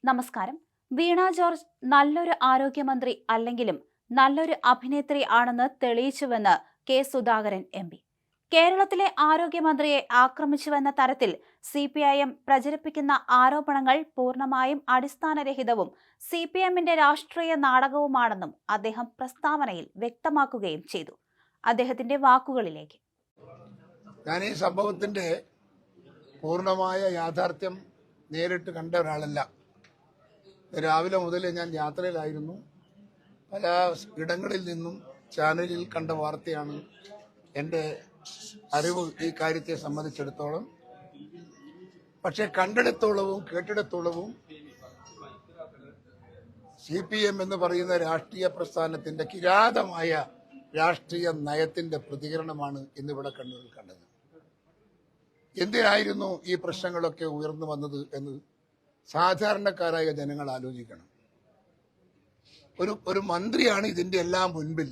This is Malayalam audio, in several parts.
നമസ്കാരം. വീണ ജോർജ് നല്ലൊരു ആരോഗ്യമന്ത്രി അല്ലെങ്കിലും നല്ലൊരു അഭിനേത്രി ആണെന്ന് തെളിയിച്ചുവെന്ന് കെ സുധാകരൻ എം.പി. കേരളത്തിലെ ആരോഗ്യമന്ത്രിയെ ആക്രമിച്ചുവെന്ന തരത്തിൽ CPIM പ്രചരിപ്പിക്കുന്ന ആരോപണങ്ങൾ പൂർണ്ണമായും അടിസ്ഥാനരഹിതവും CPMന്റെ രാഷ്ട്രീയ നാടകവുമാണെന്നും അദ്ദേഹം പ്രസ്താവനയിൽ വ്യക്തമാക്കുകയും ചെയ്തു. അദ്ദേഹത്തിന്റെ വാക്കുകളിലേക്ക്. ഞാൻ ഈ സംഭവത്തിന്റെ പൂർണ്ണമായ യാഥാർത്ഥ്യം നേരിട്ട് കണ്ട ഒരാളല്ല. രാവിലെ മുതൽ ഞാൻ യാത്രയിലായിരുന്നു. പല ഇടങ്ങളിൽ നിന്നും ചാനലിൽ കണ്ട വാർത്തയാണ് എൻ്റെ അറിവ് ഈ കാര്യത്തെ സംബന്ധിച്ചിടത്തോളം. പക്ഷെ കണ്ടിടത്തോളവും കേട്ടിടത്തോളവും CPM എന്ന് പറയുന്ന രാഷ്ട്രീയ പ്രസ്ഥാനത്തിന്റെ കിരാതമായ രാഷ്ട്രീയ നയത്തിന്റെ പ്രതികരണമാണ് ഇന്നിവിടെ കണ്ണൂരിൽ കണ്ടത്. എന്തിനായിരുന്നു ഈ പ്രശ്നങ്ങളൊക്കെ ഉയർന്നു വന്നത് എന്ന് സാധാരണക്കാരായ ജനങ്ങൾ ആലോചിക്കണം. ഒരു മന്ത്രിയാണ് ഇതിന്റെ എല്ലാം മുൻപിൽ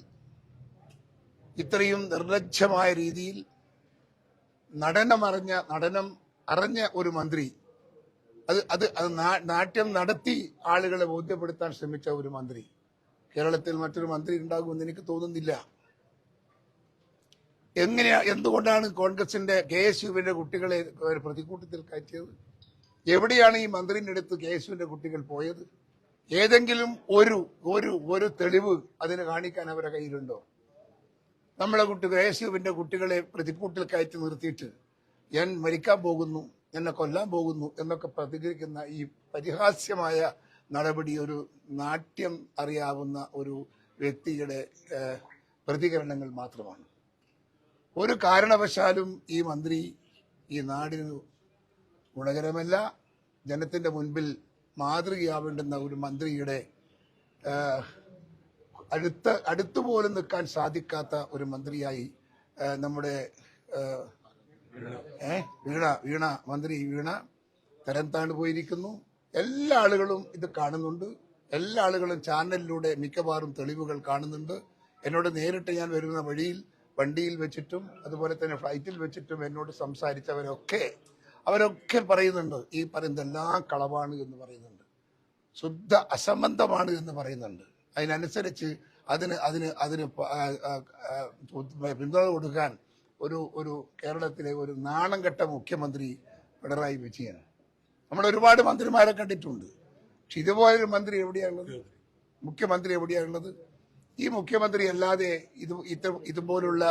ഇത്രയും നിർലജ്ജമായ രീതിയിൽ നടനം അറിഞ്ഞ ഒരു മന്ത്രി, അത് നാട്യം നടത്തി ആളുകളെ ബോധ്യപ്പെടുത്താൻ ശ്രമിച്ച ഒരു മന്ത്രി. കേരളത്തിൽ മറ്റൊരു മന്ത്രി ഉണ്ടാകുമെന്ന് എനിക്ക് തോന്നുന്നില്ല. എന്തുകൊണ്ടാണ് കോൺഗ്രസിന്റെ KSUവിന്റെ കുട്ടികളെ പ്രതിക്കൂട്ടത്തിൽ കയറ്റിയത്? എവിടെയാണ് ഈ മന്ത്രിന്റെ അടുത്ത് KSUവിന്റെ കുട്ടികൾ പോയത്? ഏതെങ്കിലും ഒരു തെളിവ് അതിന് കാണിക്കാൻ അവരുടെ കയ്യിലുണ്ടോ? നമ്മളെ KSUവിന്റെ കുട്ടികളെ പ്രതിക്കൂട്ടിൽ കയറ്റി നിർത്തിയിട്ട് ഞാൻ മരിക്കാൻ പോകുന്നു, എന്നെ കൊല്ലാൻ പോകുന്നു എന്നൊക്കെ പ്രതികരിക്കുന്ന ഈ പരിഹാസ്യമായ നടപടി ഒരു നാട്യം അറിയാവുന്ന ഒരു വ്യക്തിയുടെ പ്രതികരണങ്ങൾ മാത്രമാണ്. ഒരു കാരണവശാലും ഈ മന്ത്രി ഈ നാടിന് ഗുണകരമല്ല. ജനത്തിന്റെ മുൻപിൽ മാതൃകയാവേണ്ടുന്ന ഒരു മന്ത്രിയുടെ അടുത്തുപോലും നിൽക്കാൻ സാധിക്കാത്ത ഒരു മന്ത്രിയായി നമ്മുടെ മന്ത്രി വീണ തരം താഴ്ന്നു പോയിരിക്കുന്നു. എല്ലാ ആളുകളും ഇത് കാണുന്നുണ്ട്. എല്ലാ ആളുകളും ചാനലിലൂടെ മിക്കവാറും തെളിവുകൾ കാണുന്നുണ്ട്. എന്നോട് നേരിട്ട് ഞാൻ വരുന്ന വണ്ടിയിൽ വെച്ചിട്ടും അതുപോലെ തന്നെ ഫ്ലൈറ്റിൽ വെച്ചിട്ടും എന്നോട് അവരൊക്കെ പറയുന്നുണ്ട്, ഈ പറയുന്നതെല്ലാം കളവാണ് എന്ന് പറയുന്നുണ്ട്, ശുദ്ധ അസംബന്ധമാണ് എന്ന് പറയുന്നുണ്ട്. അതിനനുസരിച്ച് അതിന് പിന്തുണ കൊടുക്കാൻ ഒരു കേരളത്തിലെ ഒരു നാണം കെട്ട മുഖ്യമന്ത്രി പിണറായി വിജയൻ. നമ്മൾ ഒരുപാട് മന്ത്രിമാരെ കണ്ടിട്ടുണ്ട്. പക്ഷെ ഇതുപോലൊരു മന്ത്രി എവിടെയാണുള്ളത്? മുഖ്യമന്ത്രി എവിടെയാണുള്ളത്? ഈ മുഖ്യമന്ത്രി അല്ലാതെ ഇതുപോലുള്ള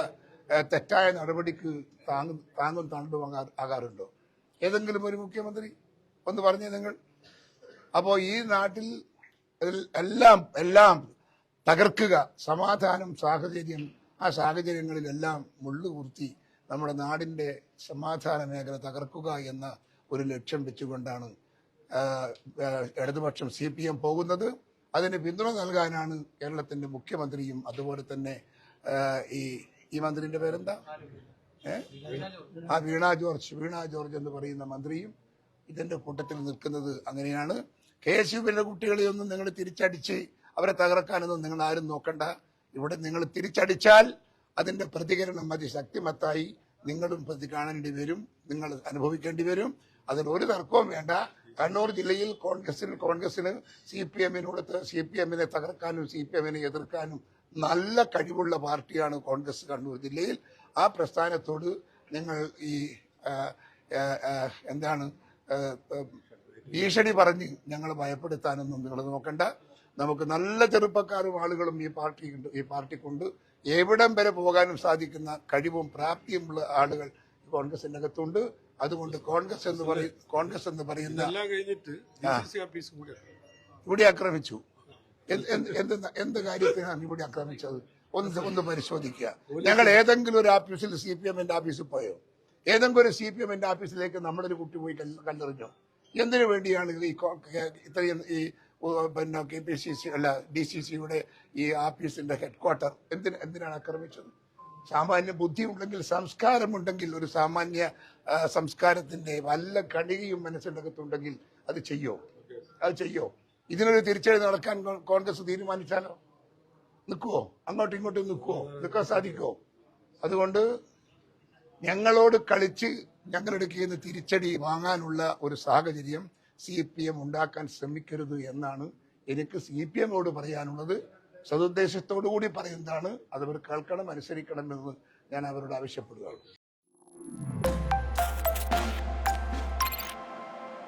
തെറ്റായ നടപടിക്ക് താങ്ങും തണ്ടും ആകാറുണ്ടോ ഏതെങ്കിലും ഒരു മുഖ്യമന്ത്രി? ഒന്ന് പറഞ്ഞേ നിങ്ങൾ. അപ്പോ ഈ നാട്ടിൽ എല്ലാം തകർക്കുക, സമാധാനം, സാഹചര്യം, ആ സാഹചര്യങ്ങളിലെല്ലാം മുള്ളുകുർത്തി നമ്മുടെ നാടിന്റെ സമാധാന മേഖല തകർക്കുക എന്ന ഒരു ലക്ഷ്യം വെച്ചുകൊണ്ടാണ് ഇടതുപക്ഷം CPM പോകുന്നത്. അതിന് പിന്തുണ നൽകാനാണ് കേരളത്തിന്റെ മുഖ്യമന്ത്രിയും അതുപോലെ തന്നെ ഈ മന്ത്രിന്റെ പേരെന്താ, വീണ ജോർജ് എന്ന് പറയുന്ന മന്ത്രിയും ഇതിന്റെ കൂട്ടത്തിൽ നിൽക്കുന്നത്. അങ്ങനെയാണ്. KSUവിന്റെ കുട്ടികളെയൊന്നും നിങ്ങൾ തിരിച്ചടിച്ച് അവരെ തകർക്കാനൊന്നും നിങ്ങൾ ആരും നോക്കണ്ട. ഇവിടെ നിങ്ങൾ തിരിച്ചടിച്ചാൽ അതിന്റെ പ്രതികരണം അതിശക്തിമത്തായി നിങ്ങളും കാണേണ്ടി വരും, നിങ്ങൾ അനുഭവിക്കേണ്ടി വരും. അതിനൊരു തർക്കവും വേണ്ട. കണ്ണൂർ ജില്ലയിൽ കോൺഗ്രസിന് CPMനെ തകർക്കാനും CPMനെ എതിർക്കാനും നല്ല കഴിവുള്ള പാർട്ടിയാണ് കോൺഗ്രസ് കണ്ണൂർ ജില്ലയിൽ. ആ പ്രസ്ഥാനത്തോട് നിങ്ങൾ ഈ ഭീഷണി പറഞ്ഞ് ഞങ്ങൾ ഭയപ്പെടുത്താനൊന്നും നിങ്ങൾ നോക്കണ്ട. നമുക്ക് നല്ല ചെറുപ്പക്കാരും ആളുകളും ഈ പാർട്ടിക്കുണ്ട്. എവിടം വരെ പോകാനും സാധിക്കുന്ന കഴിവും പ്രാപ്തിയുമുള്ള ആളുകൾ കോൺഗ്രസിന്റെ അകത്തുണ്ട്. അതുകൊണ്ട് കോൺഗ്രസ് എന്ന് പറയുന്ന ഇവിടെ ആക്രമിച്ചു. എന്ത് കാര്യത്തിനാണ് ഇവിടെ ആക്രമിച്ചത്? ഒന്ന് പരിശോധിക്കുക. ഞങ്ങൾ ഏതെങ്കിലും ഒരു ഓഫീസിൽ CPMന്റെ ഓഫീസിൽ പോയോ? ഏതെങ്കിലും ഒരു CPMന്റെ ഓഫീസിലേക്ക് നമ്മളൊരു കുട്ടി പോയി കല്ലെറിഞ്ഞോ? എന്തിനു വേണ്ടിയാണ് ഇത്രയും KPCC അല്ല DCCയുടെ ഈ ഓഫീസിന്റെ ഹെഡ്ക്വാർട്ടർ എന്തിനാണ് ആക്രമിച്ചത്? സാമാന്യ ബുദ്ധി ഉണ്ടെങ്കിൽ, സംസ്കാരമുണ്ടെങ്കിൽ, ഒരു സാമാന്യ സംസ്കാരത്തിന്റെ വല്ല കണികയും മനസ്സിൻ്റെ അകത്തുണ്ടെങ്കിൽ അത് ചെയ്യോ? ഇതിനൊരു തിരിച്ചടി നടക്കാൻ കോൺഗ്രസ് തീരുമാനിച്ചാലോ നിൽക്കുവോ? അങ്ങോട്ടും ഇങ്ങോട്ടും നിൽക്കാൻ സാധിക്കുമോ? അതുകൊണ്ട് ഞങ്ങളോട് കളിച്ച് ഞങ്ങളുടെ കയ്യിൽ നിന്ന് തിരിച്ചടി വാങ്ങാനുള്ള ഒരു സാഹചര്യം CPM ഉണ്ടാക്കാൻ ശ്രമിക്കരുത് എന്നാണ് എനിക്ക് CPM-ഓട് പറയാനുള്ളത്. സതുദ്ദേശത്തോടു കൂടി പറയുന്നതാണ്. അതവർ കേൾക്കണം, അനുസരിക്കണമെന്ന് ഞാൻ അവരോട് ആവശ്യപ്പെടുകയാണ്.